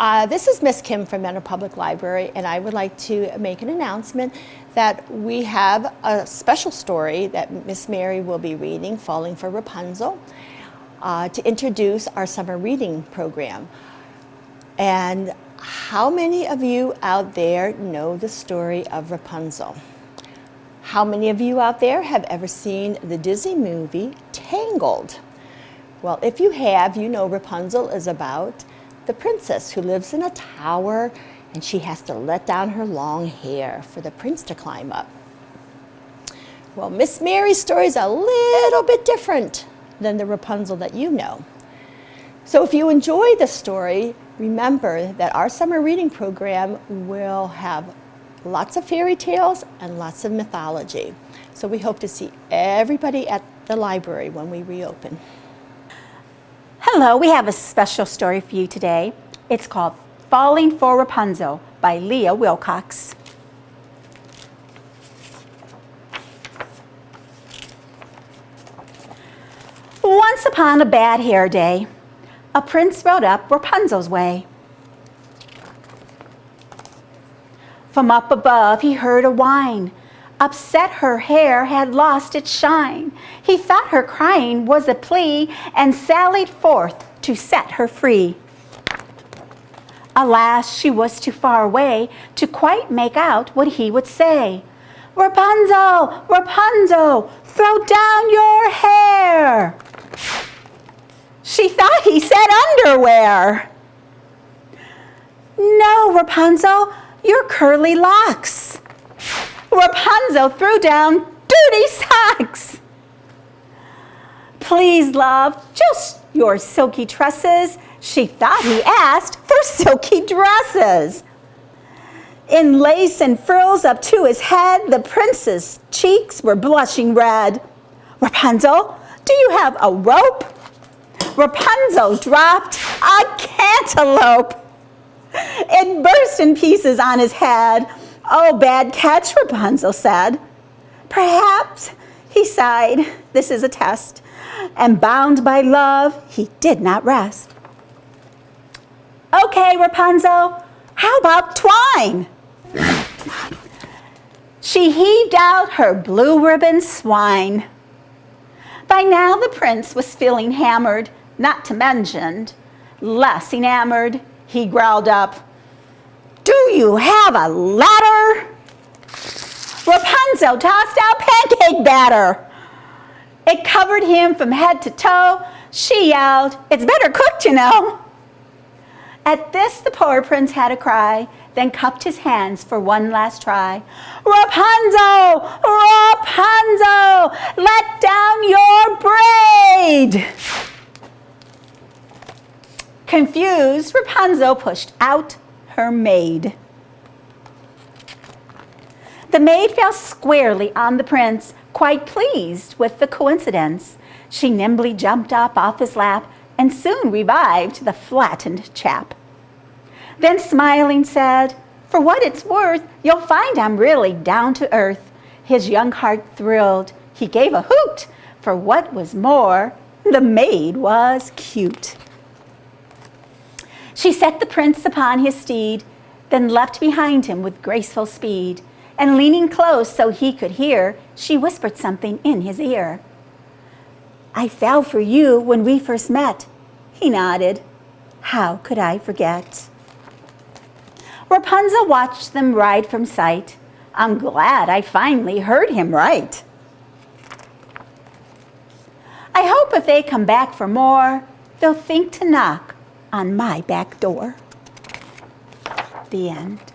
This is Miss Kim from Mentor Public Library, and I would like to make an announcement that we have a special story that Miss Mary will be reading, Falling for Rapunzel, to introduce our summer reading program. And how many of you out there know the story of Rapunzel? How many of you out there have ever seen the Disney movie Tangled? Well, if you have, you know Rapunzel is about the princess who lives in a tower, and she has to let down her long hair for the prince to climb up. Well, Miss Mary's story is a little bit different than the Rapunzel that you know. So if you enjoy the story, remember that our summer reading program will have lots of fairy tales and lots of mythology. So we hope to see everybody at the library when we reopen. Hello, we have a special story for you today. It's called Falling for Rapunzel by Leah Wilcox. Once upon a bad hair day, a prince rode up Rapunzel's way. From up above he heard a whine. Upset her hair had lost its shine. He thought her crying was a plea and sallied forth to set her free. Alas, she was too far away to quite make out what he would say. Rapunzel, Rapunzel, throw down your hair. She thought he said underwear. No, Rapunzel, your curly locks. Rapunzel threw down dirty socks. Please, love, just your silky tresses. She thought he asked for silky dresses. In lace and frills up to his head, the prince's cheeks were blushing red. Rapunzel, do you have a rope? Rapunzel dropped a cantaloupe. It burst in pieces on his head. Oh, bad catch, Rapunzel said. Perhaps, he sighed, this is a test, and bound by love, he did not rest. Okay, Rapunzel, how about twine? She heaved out her blue ribbon swine. By now the prince was feeling hammered, not to mention less enamored. He growled up, do you have a ladder? Rapunzel tossed out pancake batter. It covered him from head to toe. She yelled, it's better cooked, you know. At this, the poor prince had a cry, then cupped his hands for one last try. Rapunzel, Rapunzel, let down your braid. Confused, Rapunzel pushed out her maid. The maid fell squarely on the prince, quite pleased with the coincidence. She nimbly jumped up off his lap and soon revived the flattened chap. Then smiling said, for what it's worth, you'll find I'm really down to earth. His young heart thrilled. He gave a hoot. For what was more, the maid was cute. She set the prince upon his steed, then leapt behind him with graceful speed, and leaning close so he could hear, she whispered something in his ear. I fell for you when we first met. He nodded. How could I forget? Rapunzel watched them ride from sight. I'm glad I finally heard him right. I hope if they come back for more, they'll think to knock on my back door. The end.